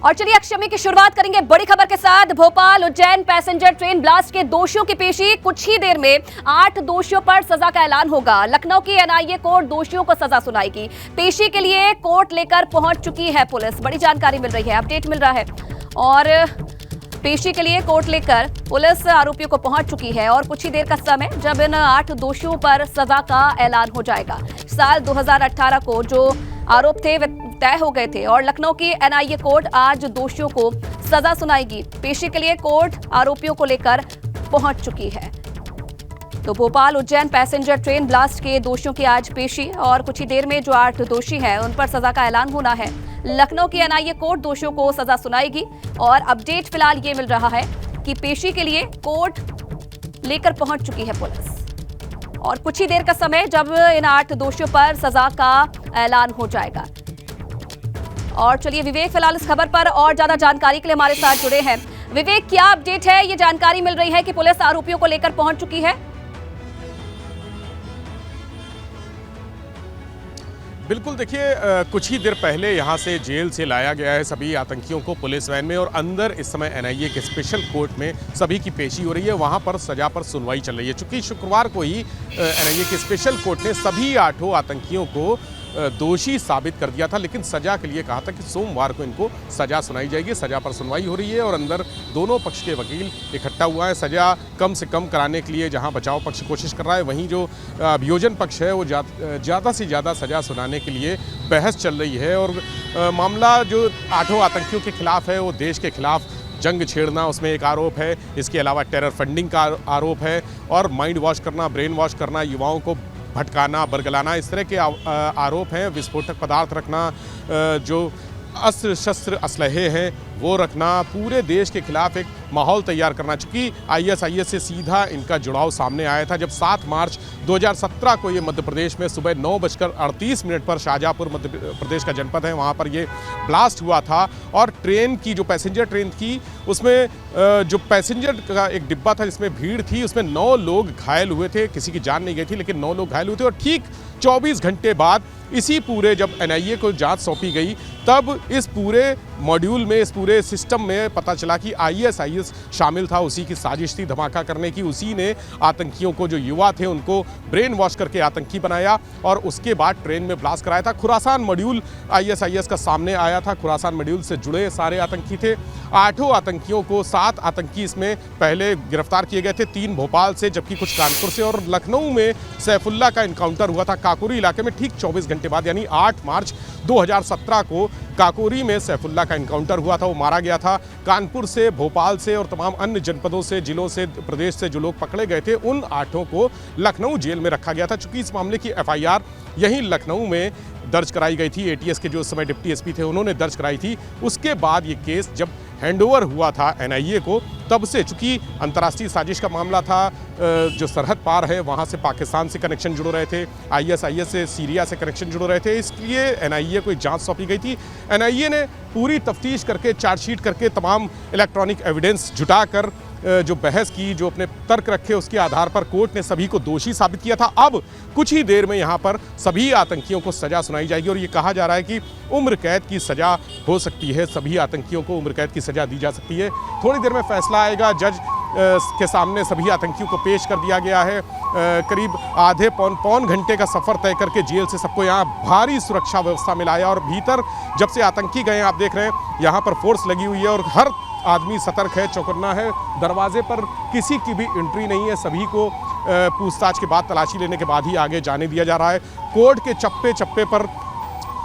और चलिए अक्षमी की शुरुआत करेंगे बड़ी खबर के साथ। Bhopal Ujjain passenger train blast के दोषियों की पेशी कुछ ही देर में 8 दोषियों पर सजा का ऐलान होगा। लखनऊ की एनआईए कोर्ट दोषियों को सजा सुनाएगी। पेशी के लिए कोर्ट लेकर पहुंच चुकी है पुलिस। बड़ी जानकारी मिल रही है, अपडेट मिल रहा है और पेशी के लिए कोर्ट लेकर पुलिस आरोपियों को पहुंच चुकी है और कुछ ही देर का समय जब इन 8 दोषियों पर सजा का ऐलान हो जाएगा। साल 2018 को जो आरोप थे वे तय हो गए थे और लखनऊ की एनआईए कोर्ट आज दोषियों को सजा सुनाएगी। पेशी के लिए कोर्ट आरोपियों को लेकर पहुंच चुकी है। तो Bhopal Ujjain passenger train blast के दोषियों की आज पेशी और कुछ ही देर में जो 8 दोषी हैं उन पर सजा का ऐलान होना है। लखनऊ की एनआईए कोर्ट दोषियों को सजा सुनाएगी और अपडेट फिलहाल ये मिल रहा है कि पेशी के लिए कोर्ट लेकर पहुंच चुकी है पुलिस और कुछ ही देर का समय जब इन 8 दोषियों पर सजा का ऐलान हो जाएगा। और चलिए विवेक फिलहाल इस खबर पर और ज्यादा जानकारी के लिए हमारे साथ जुड़े हैं। विवेक, क्या अपडेट है? ये जानकारी मिल रही है कि पुलिस आरोपियों को लेकर पहुंच चुकी है। बिल्कुल, देखिए कुछ ही देर पहले यहाँ से जेल से लाया गया है सभी आतंकियों को पुलिस वैन में और अंदर इस समय एनआईए के स्पेशल कोर्ट में सभी की पेशी हो रही है। वहाँ पर सजा पर सुनवाई चल रही है। चूंकि शुक्रवार को ही एनआईए के स्पेशल कोर्ट ने सभी 8 आतंकियों को दोषी साबित कर दिया था, लेकिन सजा के लिए कहा था कि सोमवार को इनको सजा सुनाई जाएगी। सजा पर सुनवाई हो रही है और अंदर दोनों पक्ष के वकील इकट्ठा हुआ है सजा कम से कम कराने के लिए। जहां बचाव पक्ष कोशिश कर रहा है, वहीं जो अभियोजन पक्ष है वो ज़्यादा से ज़्यादा सजा सुनाने के लिए बहस चल रही है। और मामला जो 8 आतंकियों के खिलाफ है वो देश के खिलाफ जंग छेड़ना उसमें एक आरोप है। इसके अलावा टेरर फंडिंग का आरोप है और माइंड वॉश करना, ब्रेन वॉश करना, युवाओं को भटकाना, बरगलाना, इस तरह के आरोप हैं। विस्फोटक पदार्थ रखना, जो अस्त्र शस्त्र असलहे हैं वो रखना, पूरे देश के खिलाफ एक माहौल तैयार करना। चूँकि आईएसआईएस से सीधा इनका जुड़ाव सामने आया था जब 7 मार्च 2017 को ये मध्य प्रदेश में सुबह 9:38 पर शाहजहाँपुर मध्य प्रदेश का जनपद है, वहाँ पर ये ब्लास्ट हुआ था। और ट्रेन की जो पैसेंजर ट्रेन थी उसमें जो पैसेंजर का एक डिब्बा था जिसमें भीड़ थी, उसमें 9 लोग घायल हुए थे। किसी की जान नहीं गई थी लेकिन 9 लोग घायल हुए थे। और ठीक 24 घंटे बाद इसी पूरे जब एनआईए को जांच सौंपी गई तब इस पूरे मॉड्यूल में, इस पूरे सिस्टम में पता चला कि आईएसआईएस शामिल था। उसी की साजिश थी धमाका करने की। उसी ने आतंकियों को, जो युवा थे, उनको ब्रेन वॉश करके आतंकी बनाया और उसके बाद ट्रेन में ब्लास्ट कराया था। खुरासान मॉड्यूल आईएसआईएस का सामने आया था। खुरासान मॉड्यूल से जुड़े सारे आतंकी थे। 8 आतंकियों को, 7 आतंकी इसमें पहले गिरफ्तार किए गए थे, 3 भोपाल से जबकि कुछ कानपुर से। और लखनऊ में सैफुल्ला का इनकाउंटर हुआ था काकोरी इलाके में ठीक 24 घंटे बाद, यानी 8 मार्च 2017 को काकोरी में सैफुल्ला का इनकाउंटर हुआ था, वो मारा गया था। कानपुर से, भोपाल से और तमाम अन्य जनपदों से, जिलों से, प्रदेश से जो लोग पकड़े गए थे उन 8 को लखनऊ जेल में रखा गया था। चूंकि इस मामले की एफआईआर यहीं लखनऊ में दर्ज कराई गई थी, एटीएस के जो उस समय डिप्टी एसपी थे उन्होंने दर्ज कराई थी। उसके बाद ये केस जब हैंडओवर हुआ था एनआईए को, तब से चूंकि अंतर्राष्ट्रीय साजिश का मामला था, जो सरहद पार है वहाँ से पाकिस्तान से कनेक्शन जुड़ रहे थे, आईएसआईएस से सीरिया से कनेक्शन जुड़ रहे थे, इसलिए एनआईए को जांच सौंपी गई थी। एनआईए ने पूरी तफ्तीश करके, चार्जशीट करके, तमाम इलेक्ट्रॉनिक एविडेंस जुटाकर जो बहस की, जो अपने तर्क रखे, उसके आधार पर कोर्ट ने सभी को दोषी साबित किया था। अब कुछ ही देर में यहाँ पर सभी आतंकियों को सजा सुनाई जाएगी और ये कहा जा रहा है कि उम्र कैद की सजा हो सकती है। सभी आतंकियों को उम्र कैद की सजा दी जा सकती है। थोड़ी देर में फैसला आएगा। जज के सामने सभी आतंकियों को पेश कर दिया गया है। करीब आधे पौन घंटे का सफ़र तय करके जेल से सबको यहाँ भारी सुरक्षा व्यवस्था में लाया और भीतर जब से आतंकी गए, आप देख रहे हैं यहाँ पर फोर्स लगी हुई है और हर आदमी सतर्क है, चौकन्ना है। दरवाजे पर किसी की भी एंट्री नहीं है। सभी को पूछताछ के बाद, तलाशी लेने के बाद ही आगे जाने दिया जा रहा है। कोर्ट के चप्पे चप्पे पर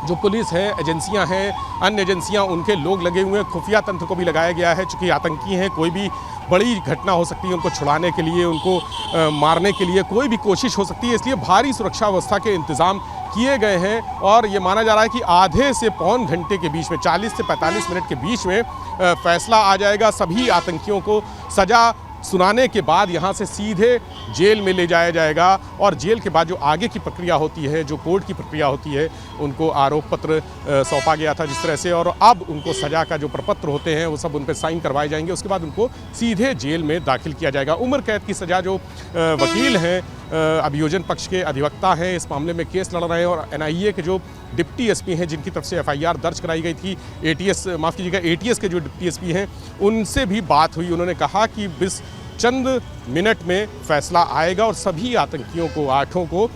जो पुलिस है, एजेंसियां हैं, अन्य एजेंसियां, उनके लोग लगे हुए हैं। खुफिया तंत्र को भी लगाया गया है। चूँकि आतंकी हैं, कोई भी बड़ी घटना हो सकती है, उनको छुड़ाने के लिए, उनको मारने के लिए कोई भी कोशिश हो सकती है, इसलिए भारी सुरक्षा व्यवस्था के इंतज़ाम किए गए हैं। और ये माना जा रहा है कि आधे से पौन घंटे के बीच में, 40 से 45 मिनट के बीच में फैसला आ जाएगा। सभी आतंकियों को सजा सुनाने के बाद यहाँ से सीधे जेल में ले जाया जाएगा और जेल के बाद जो आगे की प्रक्रिया होती है, जो कोर्ट की प्रक्रिया होती है, उनको आरोप पत्र सौंपा गया था जिस तरह से, और अब उनको सज़ा का जो प्रपत्र होते हैं वो सब उन पर साइन करवाए जाएंगे। उसके बाद उनको सीधे जेल में दाखिल किया जाएगा। उम्र कैद की सज़ा जो वकील हैं, अभियोजन पक्ष के अधिवक्ता हैं, इस मामले में केस लड़ रहे हैं, और एनआईए के जो डिप्टी एसपी हैं जिनकी तरफ से एफआईआर दर्ज कराई गई थी, एटीएस के जो डिप्टी एसपी हैं, उनसे भी बात हुई। उन्होंने कहा कि बस चंद मिनट में फैसला आएगा और सभी आतंकियों को, 8 को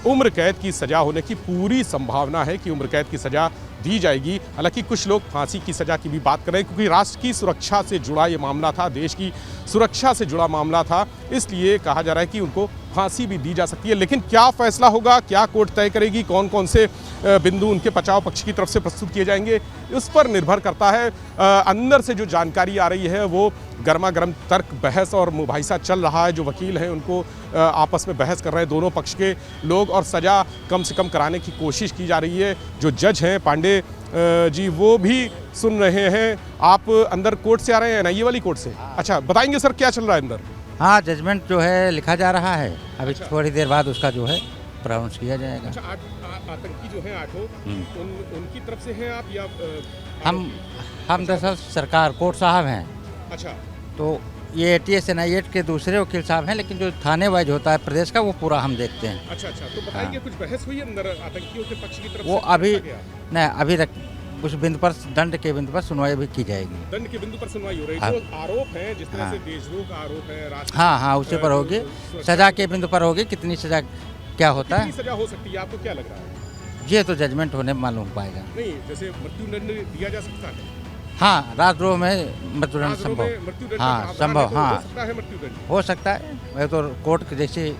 उम्र कैद की सज़ा होने की पूरी संभावना है कि उम्र कैद की सज़ा दी जाएगी। हालांकि कुछ लोग फांसी की सज़ा की भी बात कर रहे हैं, क्योंकि राष्ट्र की सुरक्षा से जुड़ा ये मामला था, देश की सुरक्षा से जुड़ा मामला था, इसलिए कहा जा रहा है कि उनको फांसी भी दी जा सकती है। लेकिन क्या फैसला होगा, क्या कोर्ट तय करेगी, कौन कौन से बिंदु उनके बचाव पक्ष की तरफ से प्रस्तुत किए जाएंगे, उस पर निर्भर करता है। अंदर से जो जानकारी आ रही है वो गर्मा गर्म तर्क, बहस और मुबाहिसा चल रहा है। जो वकील हैं उनको आपस में बहस कर रहे हैं दोनों पक्ष के लोग, और सज़ा कम से कम कराने की कोशिश की जा रही है। जो जज हैं पांडे जी, वो भी सुन रहे हैं। आप अंदर कोर्ट से आ रहे हैं, एनआईए वाली कोर्ट से? अच्छा, बताएंगे सर क्या चल रहा है अंदर? हाँ, जजमेंट जो है लिखा जा रहा है, अभी थोड़ी देर बाद उसका जो है प्रोनाउंस किया जाएगा। अच्छा, आतंकी जो हैं 8 उनकी तरफ से हैं आप या हम दरअसल सरकार कोर्ट साहब हैं। अच्छा, तो ये एटीएस एनआईए के दूसरे वकील साहब हैं, लेकिन जो थाने वाइज होता है प्रदेश का, वो पूरा हम देखते हैं। अच्छा, तो बताइए, कुछ बहस हुई अंदर आतंकियों के पक्ष की तरफ वो से? अभी नहीं, अभी तक उस बिंदु पर, दंड के बिंदु पर सुनवाई भी की जाएगी। दंड के बिंदु पर सुनवाई हो रही है। जो आरोप है, जिस तरह से देशद्रोह का आरोप है, हाँ, उसी पर होगी। सजा के बिंदु पर होगी, कितनी सजा क्या होता है, सजा हो सकती है, आपको क्या लग रहा है? ये तो जजमेंट होने में मालूम पाएगा। नहीं, जैसे मृत्युदंड दिया जा सकता है? हाँ, राजद्रोह में मृत्युदंड संभव, हाँ संभव, हाँ हो सकता है। वह तो कोर्ट के जैसे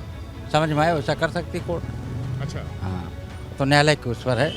समझ में आए वैसा कर सकती कोर्ट। अच्छा, हाँ, तो न्यायालय के उस पर है।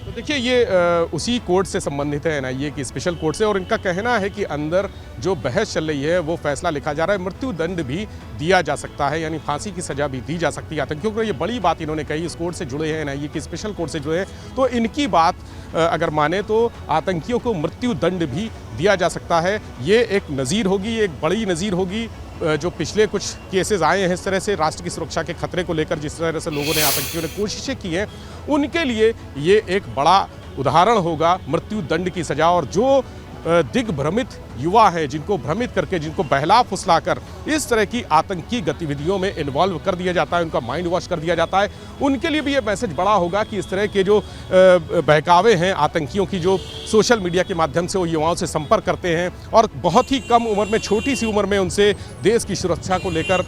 तो देखिए, ये उसी कोर्ट से संबंधित है, एनआईए की स्पेशल कोर्ट से, और इनका कहना है कि अंदर जो बहस चल रही है वो फैसला लिखा जा रहा है। मृत्युदंड भी दिया जा सकता है, यानी फांसी की सज़ा भी दी जा सकती है आतंकियों को। ये बड़ी बात इन्होंने कही, इस कोर्ट से जुड़े हैं, एनआईए की स्पेशल कोर्ट से जुड़े हैं, तो इनकी बात अगर माने तो आतंकियों को मृत्युदंड भी दिया जा सकता है। ये एक नज़ीर होगी, ये एक बड़ी नज़ीर होगी। जो पिछले कुछ केसेस आए हैं इस तरह से राष्ट्र की सुरक्षा के खतरे को लेकर, जिस तरह से लोगों ने, आतंकियों ने कोशिशें की हैं, उनके लिए ये एक बड़ा उदाहरण होगा मृत्युदंड की सज़ा। और जो दिग्भ्रमित युवा हैं, जिनको भ्रमित करके, जिनको बहला फुसला कर इस तरह की आतंकी गतिविधियों में इन्वॉल्व कर दिया जाता है, उनका माइंड वॉश कर दिया जाता है, उनके लिए भी ये मैसेज बड़ा होगा कि इस तरह के जो बहकावे हैं आतंकियों की, जो सोशल मीडिया के माध्यम से वो युवाओं से संपर्क करते हैं और बहुत ही कम उम्र में, छोटी सी उम्र में उनसे देश की सुरक्षा को लेकर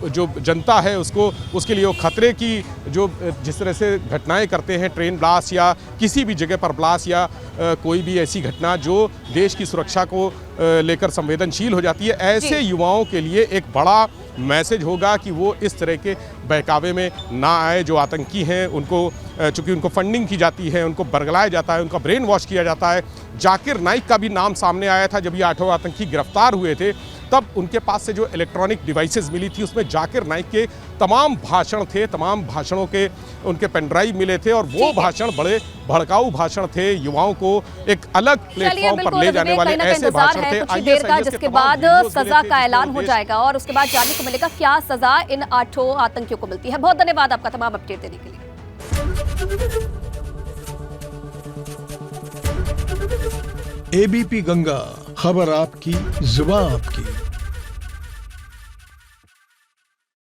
जो जनता है उसके लिए वो खतरे की जो जिस तरह से घटनाएं करते हैं, ट्रेन ब्लास्ट या किसी भी जगह पर ब्लास्ट या कोई भी ऐसी घटना जो देश की सुरक्षा को लेकर संवेदनशील हो जाती है, ऐसे युवाओं के लिए एक बड़ा मैसेज होगा कि वो इस तरह के बहकावे में ना आए। जो आतंकी हैं उनको, चूँकि उनको फंडिंग की जाती है, उनको बरगलाया जाता है, उनका ब्रेन वॉश किया जाता है। जाकिर नाइक का भी नाम सामने आया था जब ये 8 आतंकी गिरफ्तार हुए थे, तब उनके पास से जो इलेक्ट्रॉनिक डिवाइसेस मिली थी उसमें जाकिर नाइक के तमाम भाषण थे, तमाम भाषणों के उनके पेनड्राइव मिले थे, और वो भाषण बड़े भड़काऊ भाषण थे, युवाओं को एक अलग प्लेटफॉर्म पर ले जाने वाले ऐसे भाषण थे। कुछ देर का जिसके बाद सजा का ऐलान हो जाएगा और उसके बाद जानने को मिलेगा क्या सजा इन 8 आतंकियों को मिलती है। बहुत धन्यवाद आपका तमाम अपडेट देने के लिए। एबीपी गंगा, खबर आपकी, जुबान आपकी।